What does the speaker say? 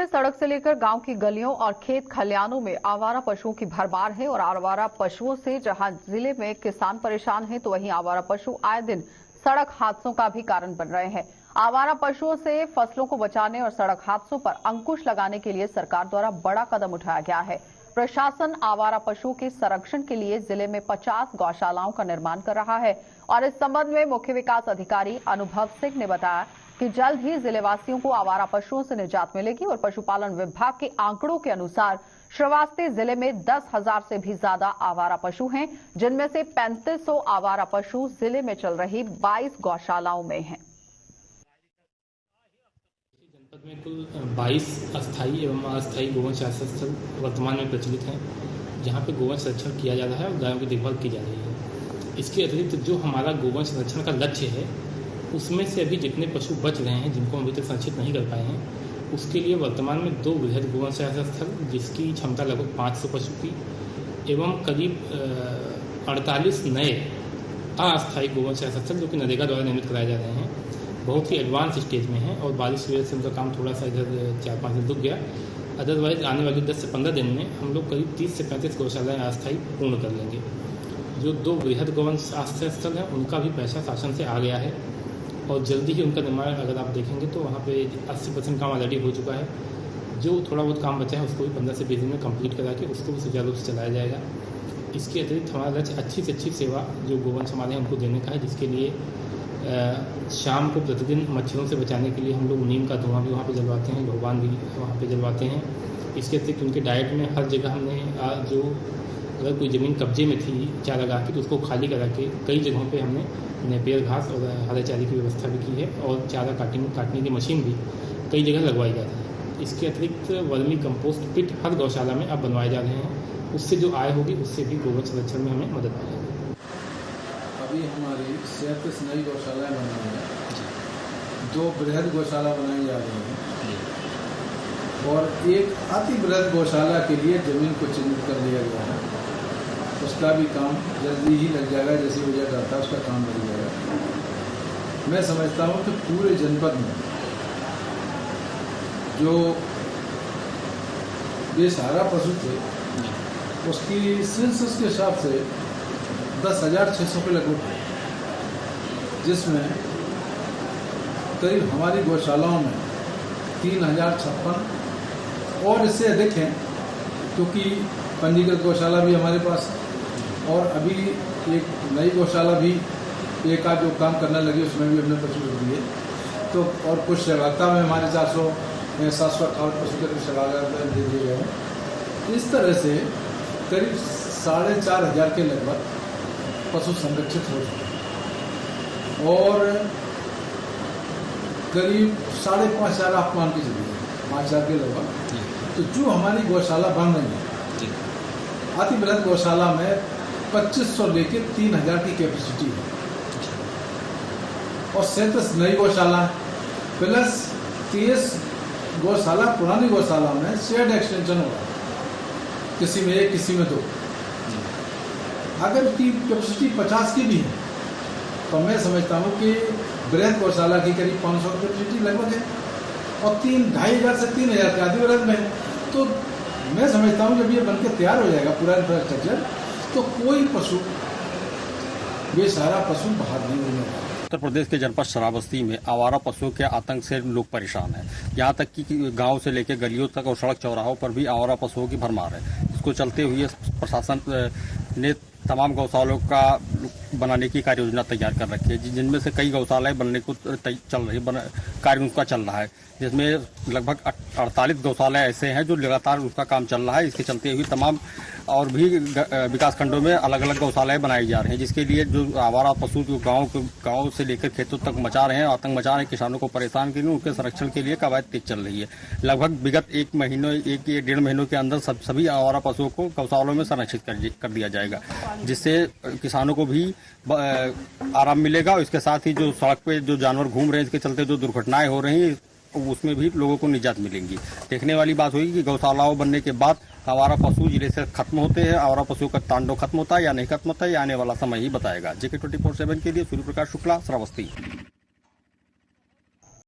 में सड़क से लेकर गांव की गलियों और खेत खलियानों में आवारा पशुओं की भरमार है और आवारा पशुओं से जहां जिले में किसान परेशान हैं, तो वहीं आवारा पशु आए दिन सड़क हादसों का भी कारण बन रहे हैं। आवारा पशुओं से फसलों को बचाने और सड़क हादसों पर अंकुश लगाने के लिए सरकार द्वारा बड़ा कदम उठाया गया है। प्रशासन आवारा पशुओं के संरक्षण के लिए जिले में 50 गौशालाओं का निर्माण कर रहा है और इस संबंध में मुख्य विकास अधिकारी अनुभव सिंह ने बताया कि जल्द ही जिलेवासियों को आवारा पशुओं से निजात मिलेगी और पशुपालन विभाग के आंकड़ों के अनुसार श्रावस्ती जिले में 10,000 से भी ज्यादा आवारा पशु हैं, जिनमें से 3500 आवारा पशु जिले में चल रही 22 गौशालाओं में हैं। जनपद में कुल 22 अस्थायी एवं अस्थायी गोवंश आश्रय स्थल वर्तमान में प्रचलित हैं, जहां पे गोवंश संरक्षण किया जा रहा है और गायों की देखभाल की जा रही है। इसके अतिरिक्त जो हमारा गोवंश संरक्षण का लक्ष्य है, उसमें से अभी जितने पशु बच रहे हैं, जिनको हम अभी तक संरक्षित नहीं कर पाए हैं, उसके लिए वर्तमान में 2 बृहद गोवंश आश्रय स्थल, जिसकी क्षमता लगभग 500 पशु की, एवं करीब 48 नए अस्थायी गोवंश आश्रय स्थल जो कि नरेगा द्वारा निर्मित कराए जा रहे हैं, बहुत ही एडवांस स्टेज में हैं और बारिश की वजह से उनका काम थोड़ा सा इधर 4-5 दिन रुक गया। अदरवाइज आने वाले 10 से 15 दिन में हम लोग करीब 30 से 35 गौशालाएँ अस्थायी पूर्ण कर लेंगे। जो 2 बृहद गोवंश आश्रय स्थल हैं, उनका भी पैसा शासन से आ गया है और जल्दी ही उनका निर्माण अगर आप देखेंगे तो वहाँ पे 80% काम ऑलरेडी हो चुका है। जो थोड़ा बहुत काम बचा है उसको भी 15 से 20 दिन में कंप्लीट करा के उसको भी सुचारू रूप से चलाया जाएगा। इसके अतिरिक्त हमारा लक्ष्य अच्छी से अच्छी सेवा जो गोवंश हमारे हैं उनको देने का है, जिसके लिए शाम को प्रतिदिन मच्छरों से बचाने के लिए हम लोग नीम का धुआं भी वहाँ पे जलवाते हैं, भगवान भी वहाँ पे जलवाते हैं। इसके अतिरिक्त उनके डाइट में हर जगह हमने जो अगर कोई ज़मीन कब्जे में थी चारागाह की, तो उसको खाली करा के कई जगहों पे हमने नेपियर घास और हरे चारे की व्यवस्था भी की है और चारा काटने की मशीन भी कई जगह लगवाई जा रही है। इसके अतिरिक्त वर्मी कंपोस्ट पिट हर गौशाला में अब बनवाए जा रहे हैं। उससे जो आय होगी उससे भी गोवंश संरक्षण में हमें मदद मिलेगी। अभी हमारी 37 नई गौशालाएँ बनी हुई हैं, 2 बृहद गौशाला बनाई जा रही हैं और एक अति बृहद गौशाला के लिए ज़मीन को चिन्हित कर लिया गया है। उसका भी काम जल्दी ही लग जाएगा, जैसे हो जाता है उसका काम लग जाएगा। मैं समझता हूँ कि पूरे जनपद में जो बेसहारा पशु थे उसकी सेंसस के हिसाब से 10,600 के लगभग है, जिसमें करीब हमारी गौशालाओं में 3,056 और इससे अधिक हैं, क्योंकि पंजीकृत गौशाला भी हमारे पास है और अभी एक नई गौशाला भी एक आध जो काम करने लगी उसमें भी हमने पशु रख दिए। तो और कुछ सहभागिता में हमारे 758 पशु के सहभागिता दे दिए गए हैं। इस तरह से करीब 4,500 के लगभग पशु संरक्षित हो चुके हैं और करीब 5,500 अपमान की जगह 5,000 के लगभग। तो जो हमारी गौशाला बन रही है, अति बृहद गौशाला में 2500 लेके 3,000 की कैपेसिटी है और 37 नई गौशाला प्लस 30 गौशाला पुरानी गौशाला में शेड एक्सटेंशन हो रहा है, किसी में 1 किसी में 2। अगर उसकी कैपेसिटी 50 की भी है तो मैं समझता हूँ कि बृहद गौशाला की करीब 500 की कैपेसिटी लगभग है और 2,500 से 3,000 के आदि बृहद में। तो मैं समझता हूँ जब ये बनकर तैयार हो जाएगा पूरा इंफ्रास्ट्रक्चर, तो कोई पशु बेसहारा पशु बाहर नहीं मिलेगा। उत्तर प्रदेश के जनपद श्रावस्ती में आवारा पशुओं के आतंक से लोग परेशान हैं। यहाँ तक कि गांव से लेकर गलियों तक और सड़क चौराहों पर भी आवारा पशुओं की भरमार है। इसको चलते हुए प्रशासन ने तमाम गौशालों का बनाने की कार्य योजना तैयार कर रखी है, जिनमें से कई गौशालाएं बनने को चल रही कार्य उनका चल रहा है, जिसमें लगभग 48 गौशालाएं ऐसे हैं जो लगातार उसका काम चल रहा है। इसके चलते हुए तमाम और भी विकास खंडों में अलग अलग गौशालाएं बनाई जा रही हैं, जिसके लिए जो आवारा पशु जो गाँव से लेकर खेतों तक मचा रहे हैं, आतंक मचा रहे हैं, किसानों को परेशान कर, उनके संरक्षण के लिए कवायद तेज चल रही है। लगभग विगत 1-1.5 महीनों के अंदर सभी आवारा पशुओं को गौशालों में संरक्षित कर दिया जाएगा, जिससे किसानों को भी आराम मिलेगा। और इसके साथ ही जो सड़क पे जो जानवर घूम रहे हैं, इसके चलते जो दुर्घटनाएं हो रही हैं, उसमें भी लोगों को निजात मिलेंगी। देखने वाली बात होगी कि गौशालाओं बनने के बाद आवारा पशु जिले से खत्म होते हैं, आवारा पशुओं का तांडव खत्म होता है या नहीं खत्म होता है, आने वाला समय ही बताएगा। JK 24/7 के लिए सूर्य प्रकाश शुक्ला, श्रावस्ती।